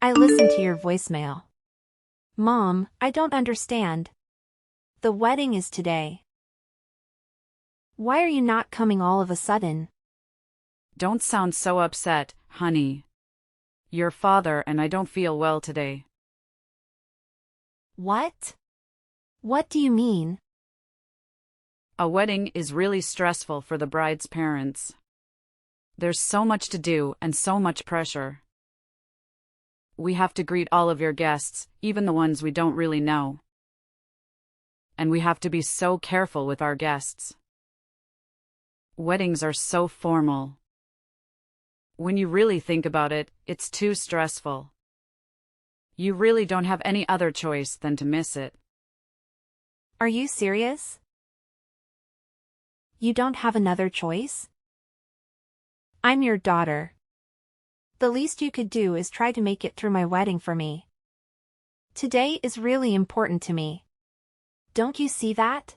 I listened to your voicemail. Mom, I don't understand. The wedding is today. Why are you not coming all of a sudden? Don't sound so upset, honey. Your father and I don't feel well today. What? What do you mean? A wedding is really stressful for the bride's parents. There's so much to do and so much pressure. We have to greet all of your guests, even the ones we don't really know. And we have to be so careful with our guests. Weddings are so formal. When you really think about it, it's too stressful. You really don't have any other choice than to miss it. Are you serious? You don't have another choice? I'm your daughter. The least you could do is try to make it through my wedding for me. Today is really important to me. Don't you see that?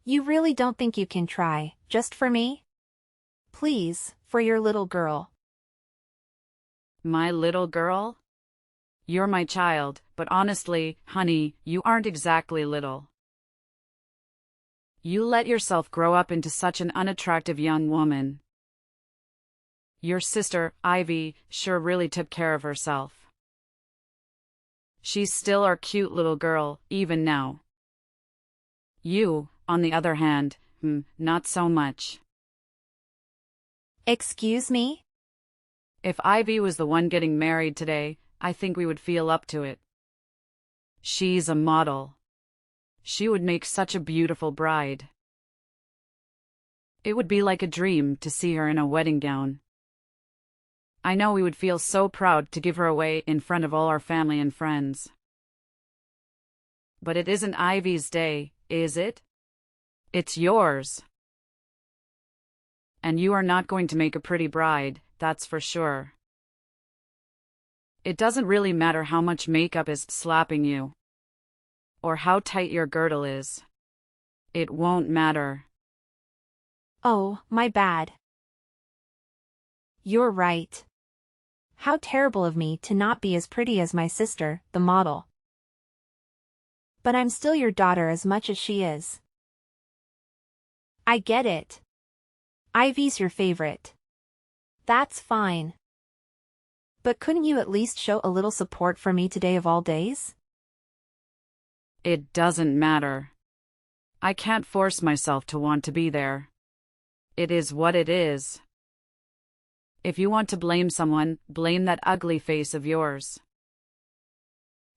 You really don't think you can try, just for me? Please, for your little girl. My little girl? You're my child, but honestly, honey, you aren't exactly little. You let yourself grow up into such an unattractive young woman. Your sister, Ivy, sure really took care of herself. She's still our cute little girl, even now. You, on the other hand, not so much. Excuse me? If Ivy was the one getting married today, I think we would feel up to it. She's a model. She would make such a beautiful bride. It would be like a dream to see her in a wedding gown. I know we would feel so proud to give her away in front of all our family and friends. But it isn't Ivy's day, is it? It's yours. And you are not going to make a pretty bride, that's for sure. It doesn't really matter how much makeup is slapping you, or how tight your girdle is. It won't matter. Oh, my bad. You're right. How terrible of me to not be as pretty as my sister, the model. But I'm still your daughter as much as she is. I get it. Ivy's your favorite. That's fine. But couldn't you at least show a little support for me today of all days? It doesn't matter. I can't force myself to want to be there. It is what it is. If you want to blame someone, blame that ugly face of yours.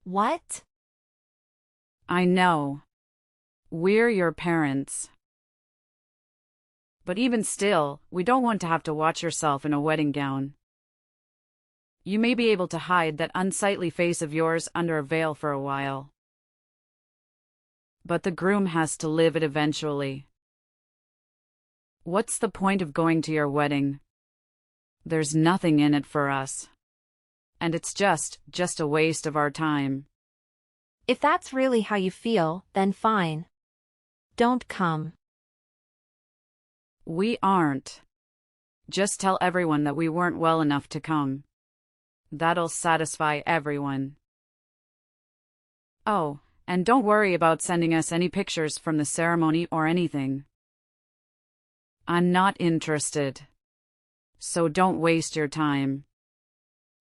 What? I know. We're your parents. But even still, we don't want to have to watch yourself in a wedding gown. You may be able to hide that unsightly face of yours under a veil for a while. But the groom has to live it eventually. What's the point of going to your wedding? There's nothing in it for us. And it's just a waste of our time. If that's really how you feel, then fine. Don't come. We aren't. Just tell everyone that we weren't well enough to come. That'll satisfy everyone. Oh, and don't worry about sending us any pictures from the ceremony or anything. I'm not interested. So don't waste your time.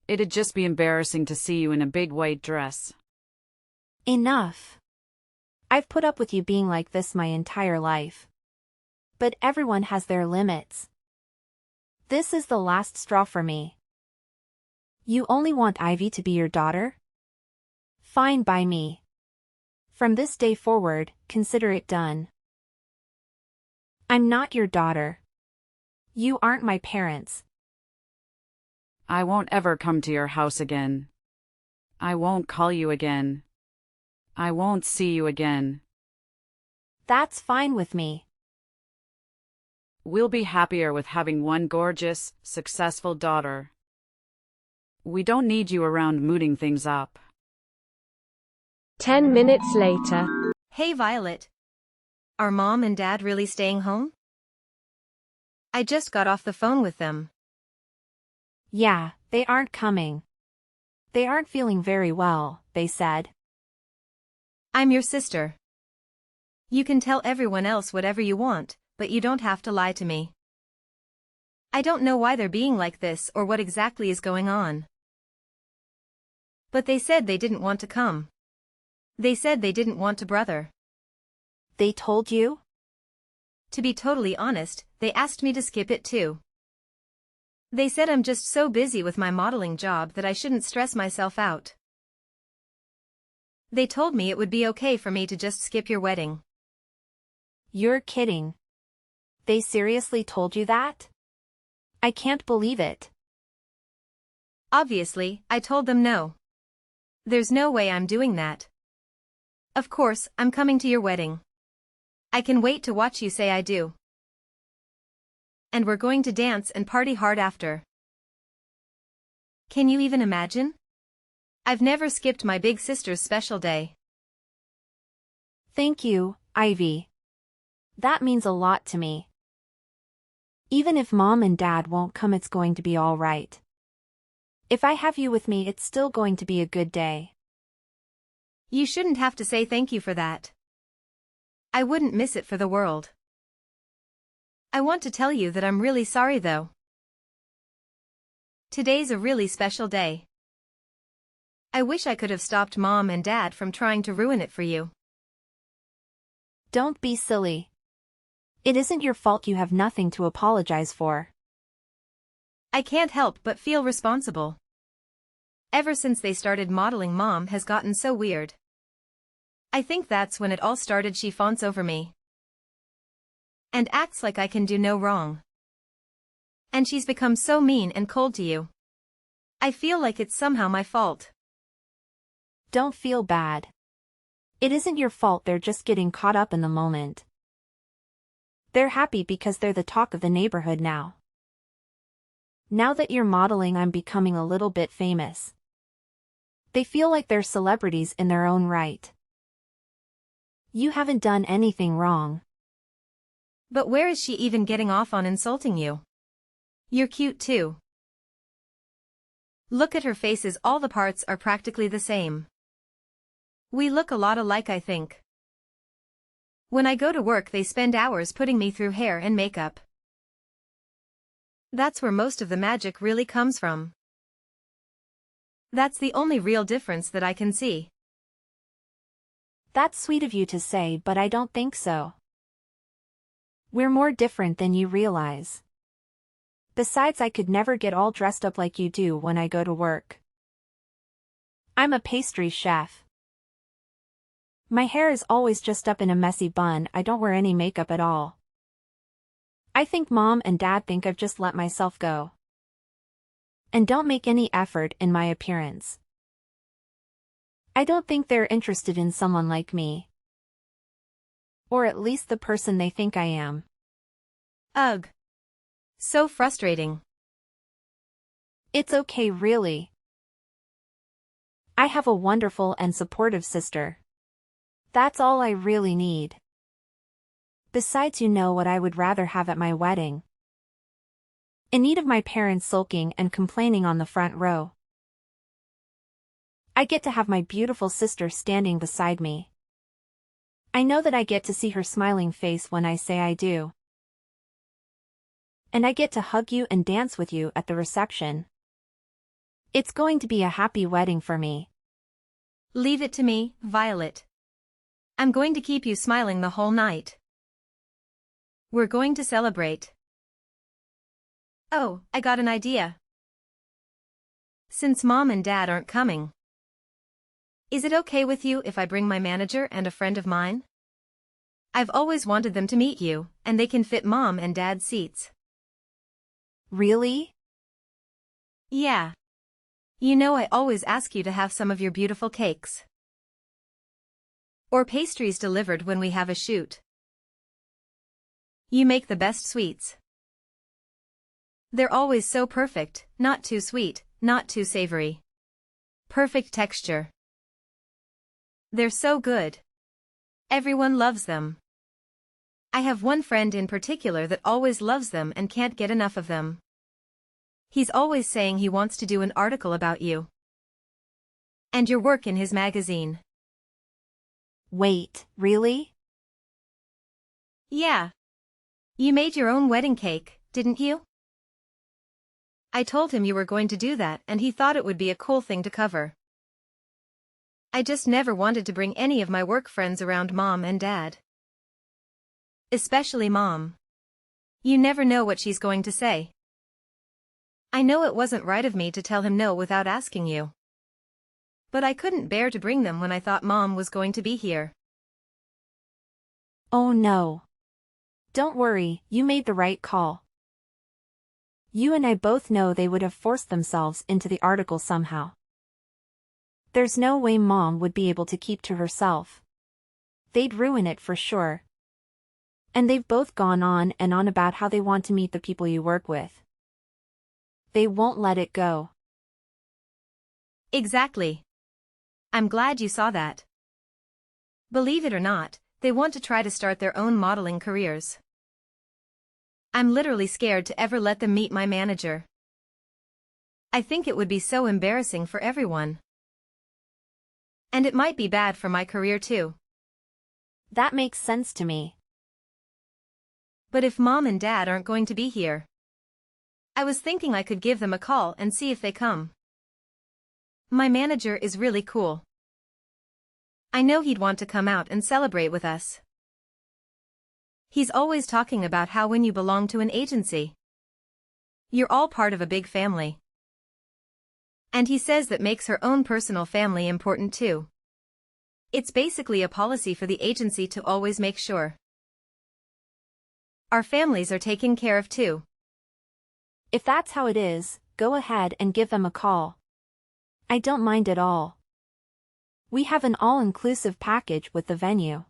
It'd just be embarrassing to see you in a big white dress. Enough. I've put up with you being like this my entire life. But everyone has their limits. This is the last straw for me. You only want Ivy to be your daughter? Fine by me. From this day forward, consider it done. I'm not your daughter. You aren't my parents. I won't ever come to your house again. I won't call you again. I won't see you again. That's fine with me. We'll be happier with having one gorgeous, successful daughter. We don't need you around mooting things up. 10 minutes later. Hey, Violet. Are Mom and Dad really staying home? I just got off the phone with them. Yeah, they aren't coming. They aren't feeling very well, they said. I'm your sister. You can tell everyone else whatever you want, but you don't have to lie to me. I don't know why they're being like this or what exactly is going on. But they said they didn't want to come. They said they didn't want to brother. They told you? To be totally honest, they asked me to skip it too. They said I'm just so busy with my modeling job that I shouldn't stress myself out. They told me it would be okay for me to just skip your wedding. You're kidding. They seriously told you that? I can't believe it. Obviously, I told them no. There's no way I'm doing that. Of course, I'm coming to your wedding. I can wait to watch you say I do. And we're going to dance and party hard after. Can you even imagine? I've never skipped my big sister's special day. Thank you, Ivy. That means a lot to me. Even if Mom and Dad won't come, it's going to be all right. If I have you with me, it's still going to be a good day. You shouldn't have to say thank you for that. I wouldn't miss it for the world. I want to tell you that I'm really sorry though. Today's a really special day. I wish I could have stopped Mom and Dad from trying to ruin it for you. Don't be silly. It isn't your fault. You have nothing to apologize for. I can't help but feel responsible. Ever since they started modeling, Mom has gotten so weird. I think that's when it all started. She fawnts over me and acts like I can do no wrong. And she's become so mean and cold to you. I feel like it's somehow my fault. Don't feel bad. It isn't your fault. They're just getting caught up in the moment. They're happy because they're the talk of the neighborhood now. Now that you're modeling, I'm becoming a little bit famous. They feel like they're celebrities in their own right. You haven't done anything wrong. But where is she even getting off on insulting you? You're cute too. Look at her faces. All the parts are practically the same. We look a lot alike, I think. When I go to work, they spend hours putting me through hair and makeup. That's where most of the magic really comes from. That's the only real difference that I can see. That's sweet of you to say, but I don't think so. We're more different than you realize. Besides, I could never get all dressed up like you do when I go to work. I'm a pastry chef. My hair is always just up in a messy bun. I don't wear any makeup at all. I think Mom and Dad think I've just let myself go. And don't make any effort in my appearance. I don't think they're interested in someone like me. Or at least the person they think I am. Ugh. So frustrating. It's okay, really. I have a wonderful and supportive sister. That's all I really need. Besides, you know what I would rather have at my wedding? In need of my parents sulking and complaining on the front row. I get to have my beautiful sister standing beside me. I know that I get to see her smiling face when I say I do. And I get to hug you and dance with you at the reception. It's going to be a happy wedding for me. Leave it to me, Violet. I'm going to keep you smiling the whole night. We're going to celebrate. Oh, I got an idea. Since Mom and Dad aren't coming, is it okay with you if I bring my manager and a friend of mine? I've always wanted them to meet you, and they can fit Mom and Dad's seats. Really? Yeah. You know I always ask you to have some of your beautiful cakes or pastries delivered when we have a shoot. You make the best sweets. They're always so perfect, not too sweet, not too savory. Perfect texture. They're so good. Everyone loves them. I have one friend in particular that always loves them and can't get enough of them. He's always saying he wants to do an article about you. And your work in his magazine. Wait, really? Yeah. You made your own wedding cake, didn't you? I told him you were going to do that and he thought it would be a cool thing to cover. I just never wanted to bring any of my work friends around Mom and Dad. Especially Mom. You never know what she's going to say. I know it wasn't right of me to tell him no without asking you. But I couldn't bear to bring them when I thought Mom was going to be here. Oh no. Don't worry, you made the right call. You and I both know they would have forced themselves into the article somehow. There's no way Mom would be able to keep to herself. They'd ruin it for sure. And they've both gone on and on about how they want to meet the people you work with. They won't let it go. Exactly. I'm glad you saw that. Believe it or not, they want to try to start their own modeling careers. I'm literally scared to ever let them meet my manager. I think it would be so embarrassing for everyone. And it might be bad for my career too. That makes sense to me. But if Mom and Dad aren't going to be here, I was thinking I could give them a call and see if they come. My manager is really cool. I know he'd want to come out and celebrate with us. He's always talking about how when you belong to an agency, you're all part of a big family. And he says that makes her own personal family important too. It's basically a policy for the agency to always make sure our families are taken care of too. If that's how it is, go ahead and give them a call. I don't mind at all. We have an all-inclusive package with the venue.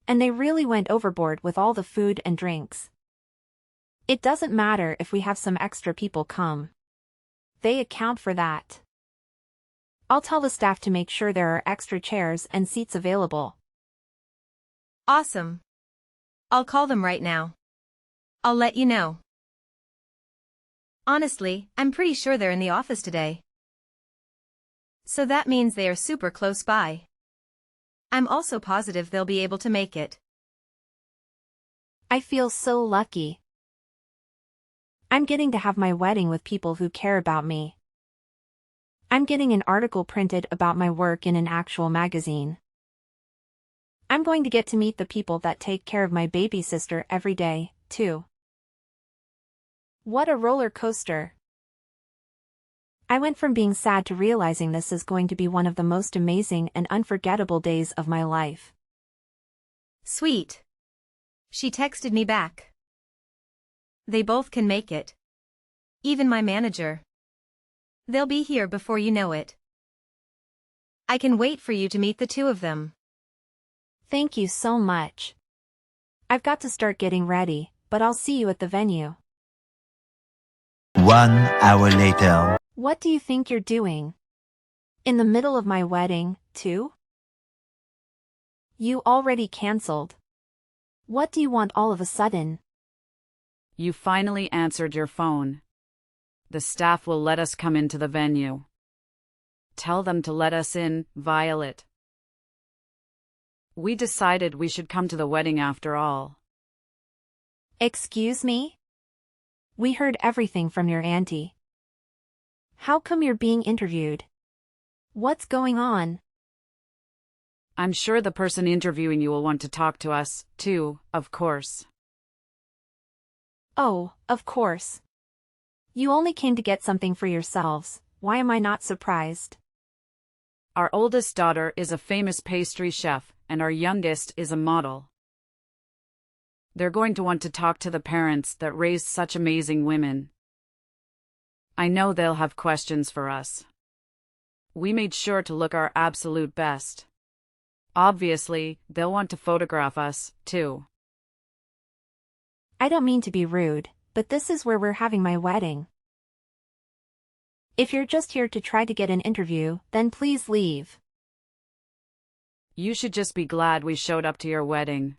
And they really went overboard with all the food and drinks. It doesn't matter if we have some extra people come. They account for that. I'll tell the staff to make sure there are extra chairs and seats available. Awesome. I'll call them right now. I'll let you know. Honestly, I'm pretty sure they're in the office today. So that means they are super close by. I'm also positive they'll be able to make it. I feel so lucky. I'm getting to have my wedding with people who care about me. I'm getting an article printed about my work in an actual magazine. I'm going to get to meet the people that take care of my baby sister every day, too. What a roller coaster. I went from being sad to realizing this is going to be one of the most amazing and unforgettable days of my life. Sweet. She texted me back. They both can make it. Even my manager. They'll be here before you know it. I can wait for you to meet the two of them. Thank you so much. I've got to start getting ready, but I'll see you at the venue. 1 hour later. What do you think you're doing? In the middle of my wedding, too? You already cancelled. What do you want all of a sudden? You finally answered your phone. The staff will let us come into the venue. Tell them to let us in, Violet. We decided we should come to the wedding after all. Excuse me? We heard everything from your auntie. How come you're being interviewed? What's going on? I'm sure the person interviewing you will want to talk to us, too, of course. Oh, of course. You only came to get something for yourselves. Why am I not surprised? Our oldest daughter is a famous pastry chef, and our youngest is a model. They're going to want to talk to the parents that raised such amazing women. I know they'll have questions for us. We made sure to look our absolute best. Obviously, they'll want to photograph us, too. I don't mean to be rude, but this is where we're having my wedding. If you're just here to try to get an interview, then please leave. You should just be glad we showed up to your wedding.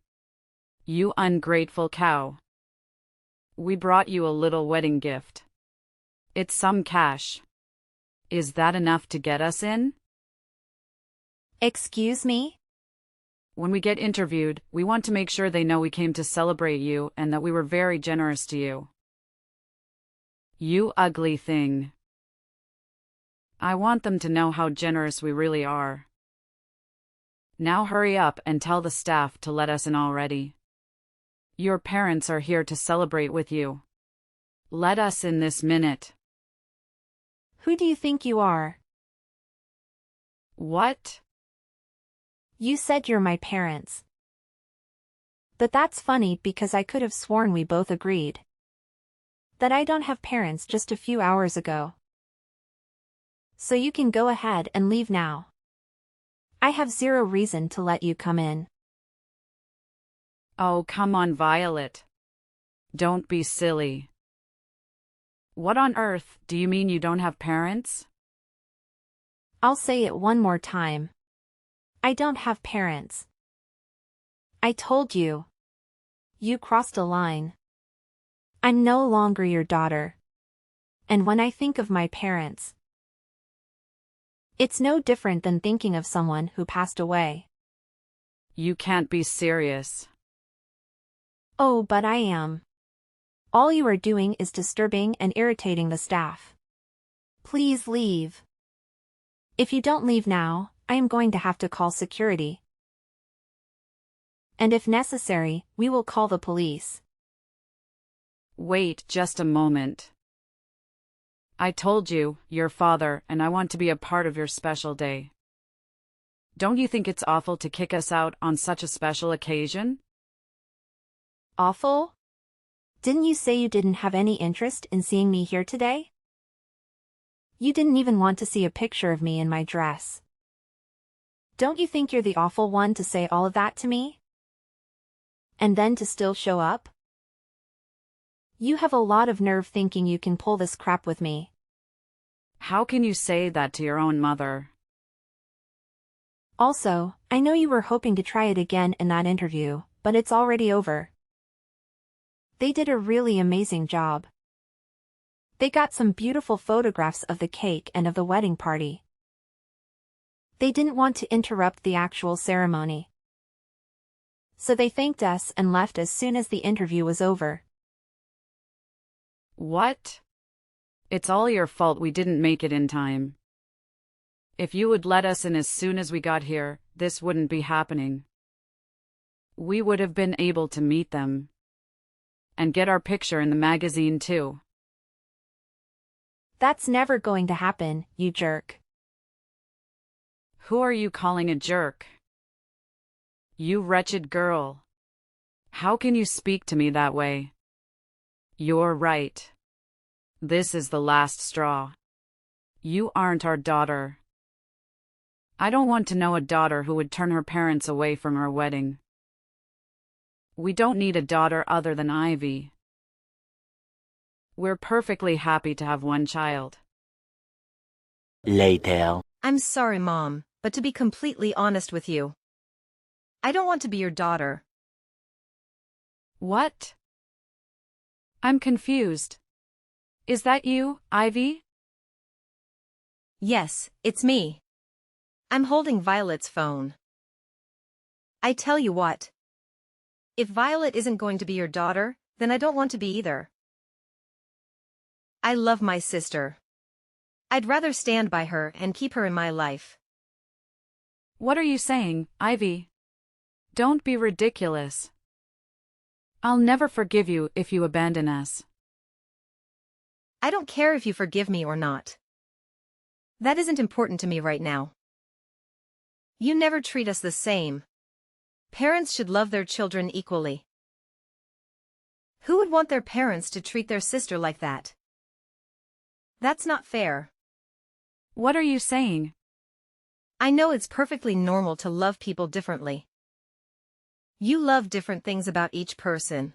You ungrateful cow. We brought you a little wedding gift. It's some cash. Is that enough to get us in? Excuse me? When we get interviewed, we want to make sure they know we came to celebrate you and that we were very generous to you. You ugly thing. I want them to know how generous we really are. Now hurry up and tell the staff to let us in already. Your parents are here to celebrate with you. Let us in this minute. Who do you think you are? What? You said you're my parents. But that's funny because I could have sworn we both agreed that I don't have parents just a few hours ago. So you can go ahead and leave now. I have zero reason to let you come in. Oh, come on, Violet. Don't be silly. What on earth do you mean you don't have parents? I'll say it one more time. I don't have parents. I told you. You crossed a line. I'm no longer your daughter. And when I think of my parents, it's no different than thinking of someone who passed away. You can't be serious. Oh, but I am. All you are doing is disturbing and irritating the staff. Please leave. If you don't leave now, I am going to have to call security. And if necessary, we will call the police. Wait just a moment. I told you, your father and I want to be a part of your special day. Don't you think it's awful to kick us out on such a special occasion? Awful? Didn't you say you didn't have any interest in seeing me here today? You didn't even want to see a picture of me in my dress. Don't you think you're the awful one to say all of that to me? And then to still show up? You have a lot of nerve thinking you can pull this crap with me. How can you say that to your own mother? Also, I know you were hoping to try it again in that interview, but it's already over. They did a really amazing job. They got some beautiful photographs of the cake and of the wedding party. They didn't want to interrupt the actual ceremony. So they thanked us and left as soon as the interview was over. What? It's all your fault we didn't make it in time. If you would let us in as soon as we got here, this wouldn't be happening. We would have been able to meet them. And get our picture in the magazine too. That's never going to happen, you jerk. Who are you calling a jerk? You wretched girl. How can you speak to me that way? You're right. This is the last straw. You aren't our daughter. I don't want to know a daughter who would turn her parents away from her wedding. We don't need a daughter other than Ivy. We're perfectly happy to have one child. Later. I'm sorry, Mom, but to be completely honest with you, I don't want to be your daughter. What? I'm confused. Is that you, Ivy? Yes, it's me. I'm holding Violet's phone. I tell you what. If Violet isn't going to be your daughter, then I don't want to be either. I love my sister. I'd rather stand by her and keep her in my life. What are you saying, Ivy? Don't be ridiculous. I'll never forgive you if you abandon us. I don't care if you forgive me or not. That isn't important to me right now. You never treat us the same. Parents should love their children equally. Who would want their parents to treat their sister like that? That's not fair. What are you saying? I know it's perfectly normal to love people differently. You love different things about each person.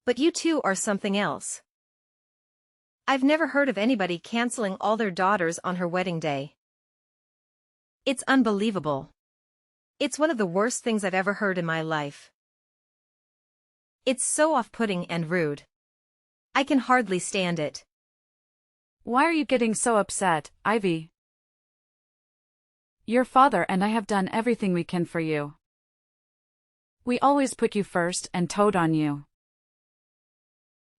But you two are something else. I've never heard of anybody canceling all their daughters on her wedding day. It's unbelievable. It's one of the worst things I've ever heard in my life. It's so off-putting and rude. I can hardly stand it. Why are you getting so upset, Ivy? Your father and I have done everything we can for you. We always put you first and toed on you.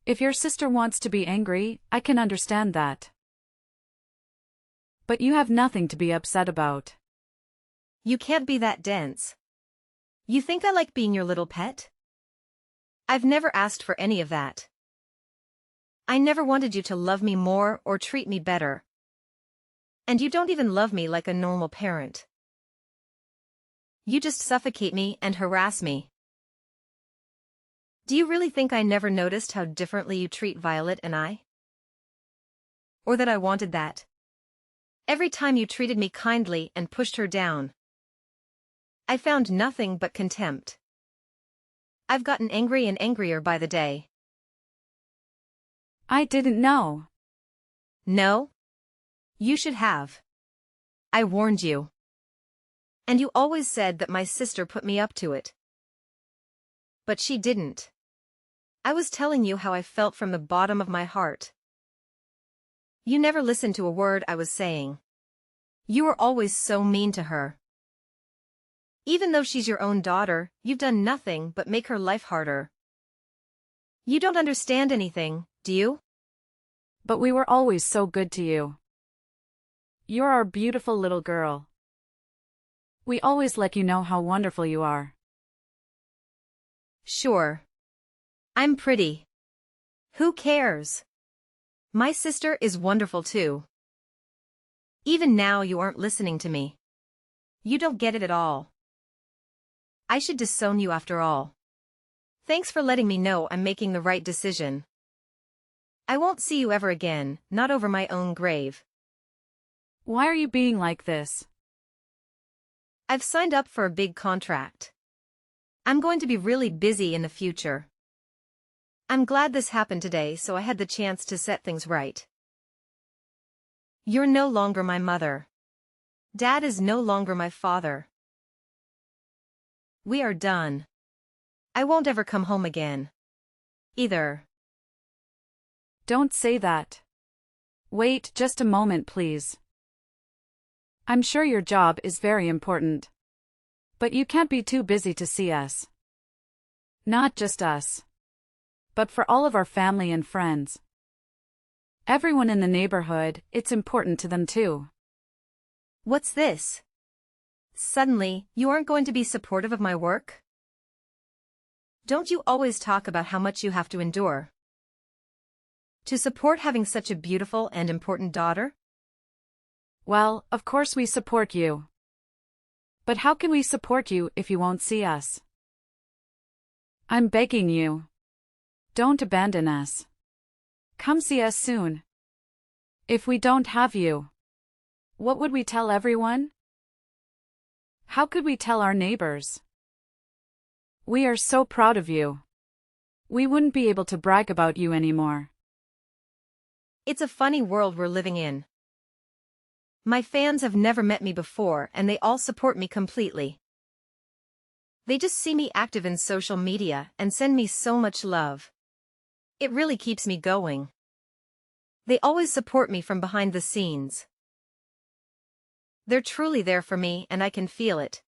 If your sister wants to be angry, I can understand that. But you have nothing to be upset about. You can't be that dense. You think I like being your little pet? I've never asked for any of that. I never wanted you to love me more or treat me better. And you don't even love me like a normal parent. You just suffocate me and harass me. Do you really think I never noticed how differently you treat Violet and I? Or that I wanted that? Every time you treated me kindly and pushed her down, I found nothing but contempt. I've gotten angry and angrier by the day. I didn't know. No? You should have. I warned you. And you always said that my sister put me up to it. But she didn't. I was telling you how I felt from the bottom of my heart. You never listened to a word I was saying. You were always so mean to her. Even though she's your own daughter, you've done nothing but make her life harder. You don't understand anything, do you? But we were always so good to you. You're our beautiful little girl. We always let you know how wonderful you are. Sure. I'm pretty. Who cares? My sister is wonderful too. Even now you aren't listening to me. You don't get it at all. I should disown you after all. Thanks for letting me know I'm making the right decision. I won't see you ever again, not over my own grave. Why are you being like this? I've signed up for a big contract. I'm going to be really busy in the future. I'm glad this happened today so I had the chance to set things right. You're no longer my mother. Dad is no longer my father. We are done. I won't ever come home again. Either. Don't say that. Wait just a moment, please. I'm sure your job is very important. But you can't be too busy to see us. Not just us. But for all of our family and friends. Everyone in the neighborhood, it's important to them too. What's this? Suddenly, you aren't going to be supportive of my work? Don't you always talk about how much you have to endure? To support having such a beautiful and important daughter? Well, of course we support you. But how can we support you if you won't see us? I'm begging you. Don't abandon us. Come see us soon. If we don't have you, what would we tell everyone? How could we tell our neighbors? We are so proud of you. We wouldn't be able to brag about you anymore. It's a funny world we're living in. My fans have never met me before and they all support me completely. They just see me active in social media and send me so much love. It really keeps me going. They always support me from behind the scenes. They're truly there for me and I can feel it.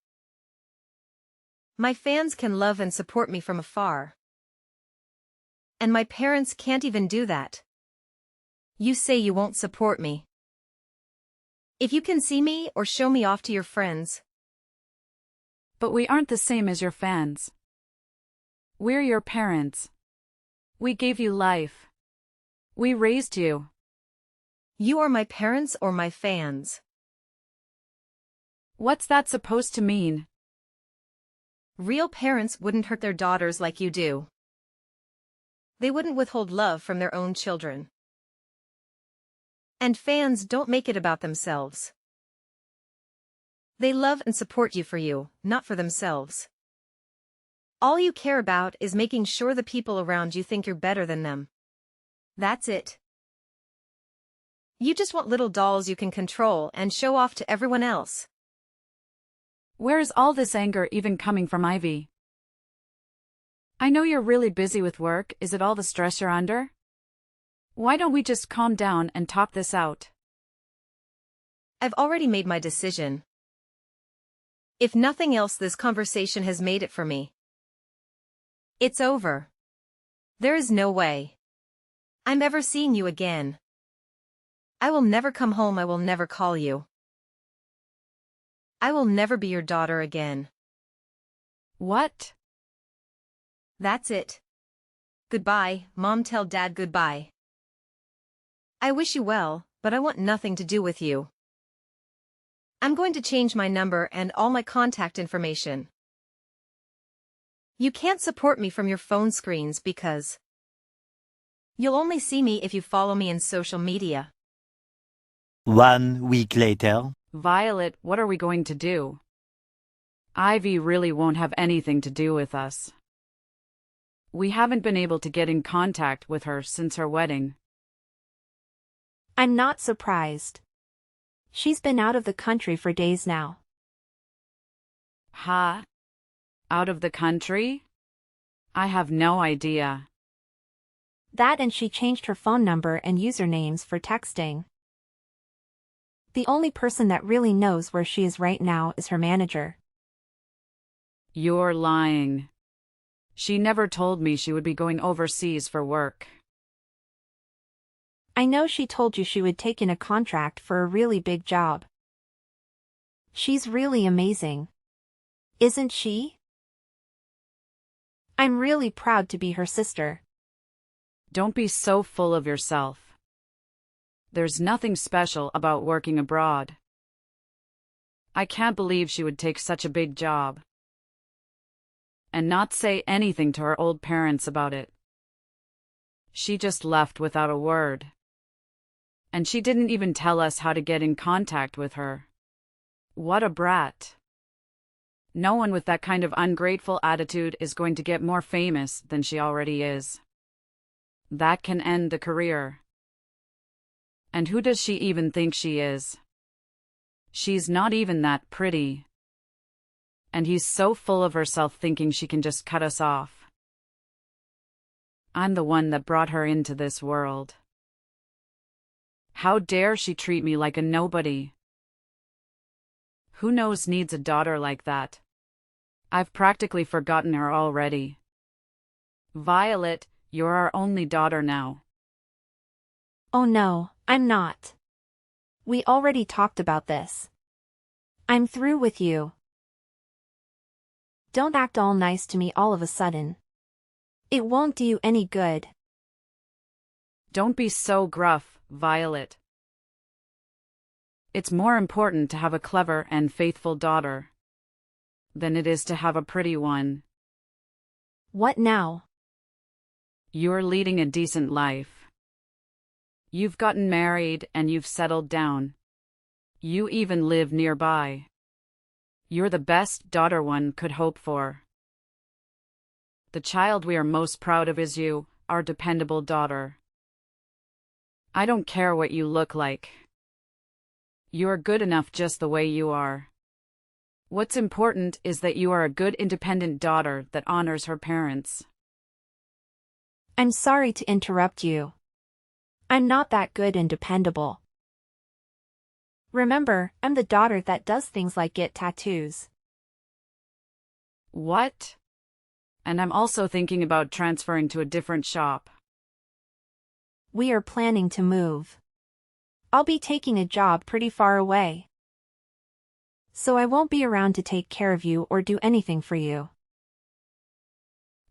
My fans can love and support me from afar. And my parents can't even do that. You say you won't support me. If you can see me or show me off to your friends. But we aren't the same as your fans. We're your parents. We gave you life. We raised you. You are my parents or my fans. What's that supposed to mean? Real parents wouldn't hurt their daughters like you do. They wouldn't withhold love from their own children. And fans don't make it about themselves. They love and support you for you, not for themselves. All you care about is making sure the people around you think you're better than them. That's it. You just want little dolls you can control and show off to everyone else. Where's all this anger even coming from, Ivy? I know you're really busy with work. Is it all the stress you're under? Why don't we just calm down and talk this out? I've already made my decision. If nothing else, this conversation has made it for me. It's over. There is no way I'm ever seeing you again. I will never come home. I will never call you. I will never be your daughter again. What? That's it. Goodbye, Mom. Tell Dad goodbye. I wish you well, but I want nothing to do with you. I'm going to change my number and all my contact information. You can't support me from your phone screens because you'll only see me if you follow me in social media. 1 week later. Violet, what are we going to do? Ivy really won't have anything to do with us. We haven't been able to get in contact with her since her wedding. I'm not surprised. She's been out of the country for days now. Huh? Out of the country? I have no idea. That, and she changed her phone number and usernames for texting. The only person that really knows where she is right now is her manager. You're lying. She never told me she would be going overseas for work. I know she told you she would take in a contract for a really big job. She's really amazing. Isn't she? I'm really proud to be her sister. Don't be so full of yourself. There's nothing special about working abroad. I can't believe she would take such a big job and not say anything to her old parents about it. She just left without a word. And she didn't even tell us how to get in contact with her. What a brat. No one with that kind of ungrateful attitude is going to get more famous than she already is. That can end the career. And who does she even think she is? She's not even that pretty. And he's so full of herself thinking she can just cut us off. I'm the one that brought her into this world. How dare she treat me like a nobody? Who knows needs a daughter like that? I've practically forgotten her already. Violet, you're our only daughter now. Oh no, I'm not. We already talked about this. I'm through with you. Don't act all nice to me all of a sudden. It won't do you any good. Don't be so gruff, Violet. It's more important to have a clever and faithful daughter than it is to have a pretty one. What now? You're leading a decent life. You've gotten married and you've settled down. You even live nearby. You're the best daughter one could hope for. The child we are most proud of is you, our dependable daughter. I don't care what you look like. You're good enough just the way you are. What's important is that you are a good independent daughter that honors her parents. I'm sorry to interrupt you. I'm not that good and dependable. Remember, I'm the daughter that does things like get tattoos. What? And I'm also thinking about transferring to a different shop. We are planning to move. I'll be taking a job pretty far away. So I won't be around to take care of you or do anything for you.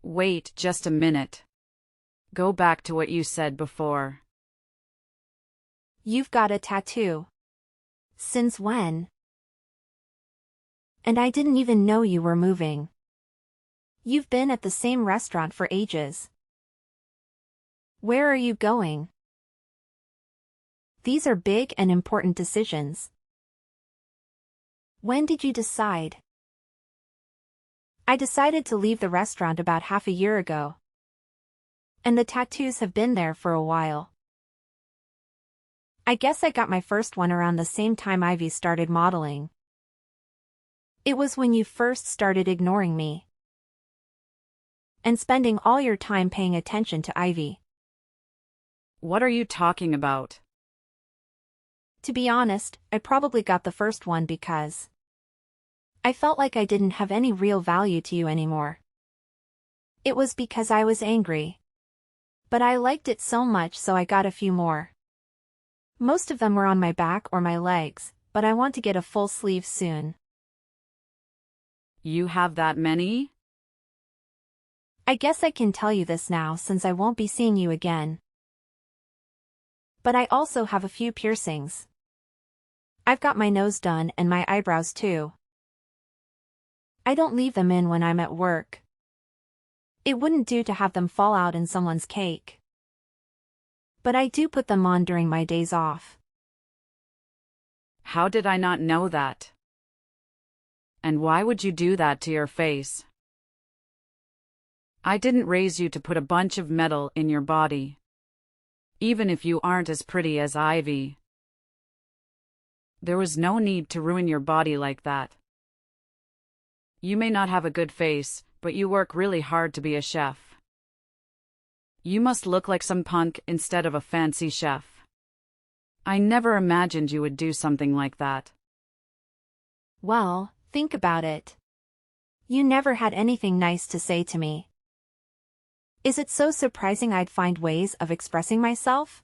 Wait just a minute. Go back to what you said before. You've got a tattoo. Since when? And I didn't even know you were moving. You've been at the same restaurant for ages. Where are you going? These are big and important decisions. When did you decide? I decided to leave the restaurant about half a year ago. And the tattoos have been there for a while. I guess I got my first one around the same time Ivy started modeling. It was when you first started ignoring me and spending all your time paying attention to Ivy. What are you talking about? To be honest, I probably got the first one because I felt like I didn't have any real value to you anymore. It was because I was angry. But I liked it so much, so I got a few more. Most of them were on my back or my legs, but I want to get a full sleeve soon. You have that many? I guess I can tell you this now since I won't be seeing you again. But I also have a few piercings. I've got my nose done and my eyebrows too. I don't leave them in when I'm at work. It wouldn't do to have them fall out in someone's cake. But I do put them on during my days off. How did I not know that? And why would you do that to your face? I didn't raise you to put a bunch of metal in your body. Even if you aren't as pretty as Ivy. There was no need to ruin your body like that. You may not have a good face, but you work really hard to be a chef. You must look like some punk instead of a fancy chef. I never imagined you would do something like that. Well, think about it. You never had anything nice to say to me. Is it so surprising I'd find ways of expressing myself?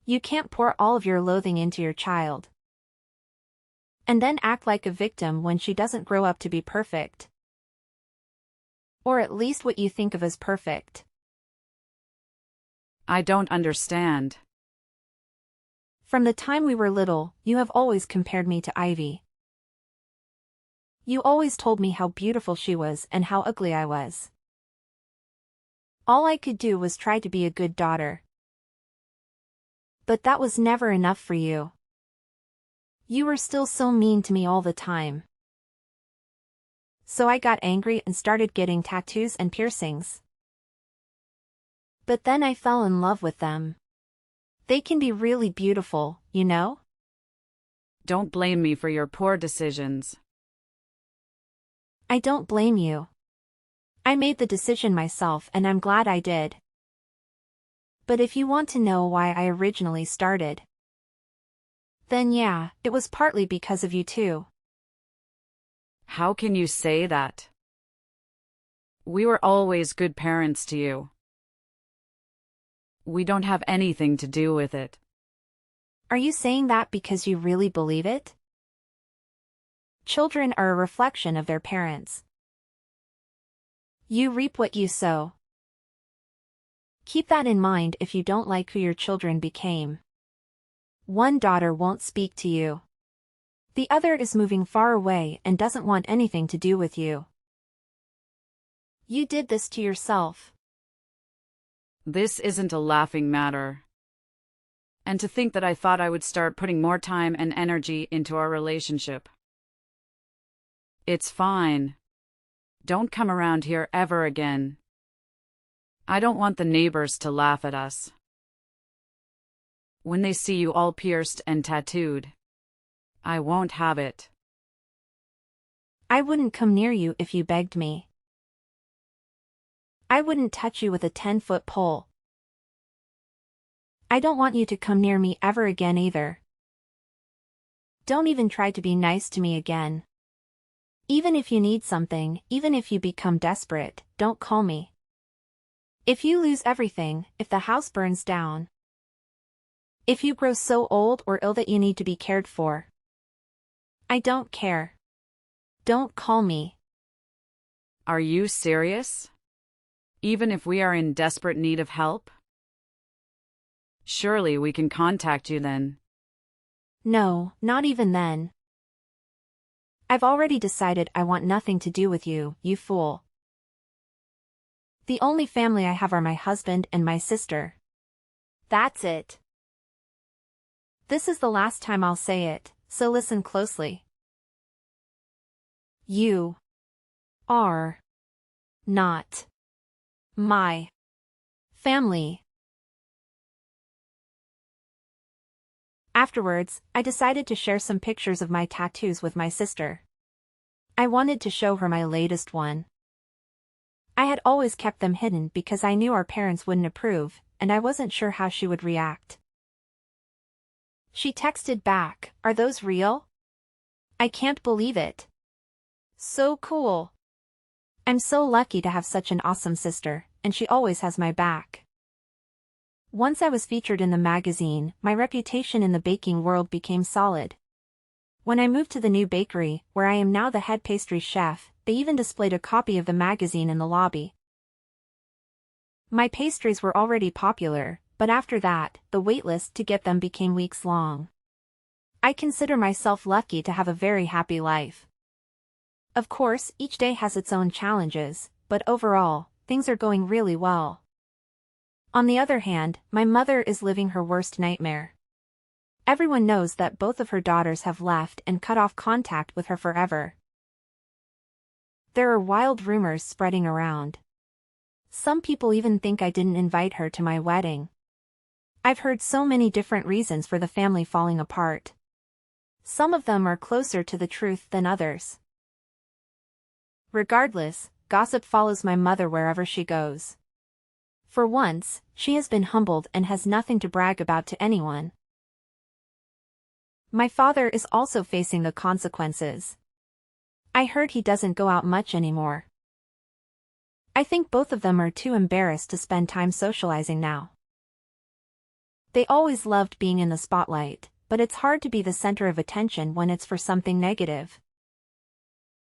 You can't pour all of your loathing into your child. And then act like a victim when she doesn't grow up to be perfect. Or at least what you think of as perfect. I don't understand. From the time we were little, you have always compared me to Ivy. You always told me how beautiful she was and how ugly I was. All I could do was try to be a good daughter. But that was never enough for you. You were still so mean to me all the time. So I got angry and started getting tattoos and piercings. But then I fell in love with them. They can be really beautiful, you know? Don't blame me for your poor decisions. I don't blame you. I made the decision myself and I'm glad I did. But if you want to know why I originally started, then yeah, it was partly because of you too. How can you say that? We were always good parents to you. We don't have anything to do with it. Are you saying that because you really believe it? Children are a reflection of their parents. You reap what you sow. Keep that in mind if you don't like who your children became. One daughter won't speak to you. The other is moving far away and doesn't want anything to do with you. You did this to yourself. This isn't a laughing matter. And to think that I thought I would start putting more time and energy into our relationship. It's fine. Don't come around here ever again. I don't want the neighbors to laugh at us. When they see you all pierced and tattooed, I won't have it. I wouldn't come near you if you begged me. I wouldn't touch you with a 10-foot pole. I don't want you to come near me ever again either. Don't even try to be nice to me again. Even if you need something, even if you become desperate, don't call me. If you lose everything, if the house burns down, if you grow so old or ill that you need to be cared for, I don't care. Don't call me. Are you serious? Even if we are in desperate need of help? Surely we can contact you then. No, not even then. I've already decided I want nothing to do with you, you fool. The only family I have are my husband and my sister. That's it. This is the last time I'll say it, so listen closely. You are not my family. Afterwards, I decided to share some pictures of my tattoos with my sister. I wanted to show her my latest one. I had always kept them hidden because I knew our parents wouldn't approve, and I wasn't sure how she would react. She texted back, "Are those real? I can't believe it. So cool. I'm so lucky to have such an awesome sister, and she always has my back." Once I was featured in the magazine, my reputation in the baking world became solid. When I moved to the new bakery, where I am now the head pastry chef, they even displayed a copy of the magazine in the lobby. My pastries were already popular, but after that, the waitlist to get them became weeks long. I consider myself lucky to have a very happy life. Of course, each day has its own challenges, but overall, things are going really well. On the other hand, my mother is living her worst nightmare. Everyone knows that both of her daughters have left and cut off contact with her forever. There are wild rumors spreading around. Some people even think I didn't invite her to my wedding. I've heard so many different reasons for the family falling apart. Some of them are closer to the truth than others. Regardless, gossip follows my mother wherever she goes. For once, she has been humbled and has nothing to brag about to anyone. My father is also facing the consequences. I heard he doesn't go out much anymore. I think both of them are too embarrassed to spend time socializing now. They always loved being in the spotlight, but it's hard to be the center of attention when it's for something negative.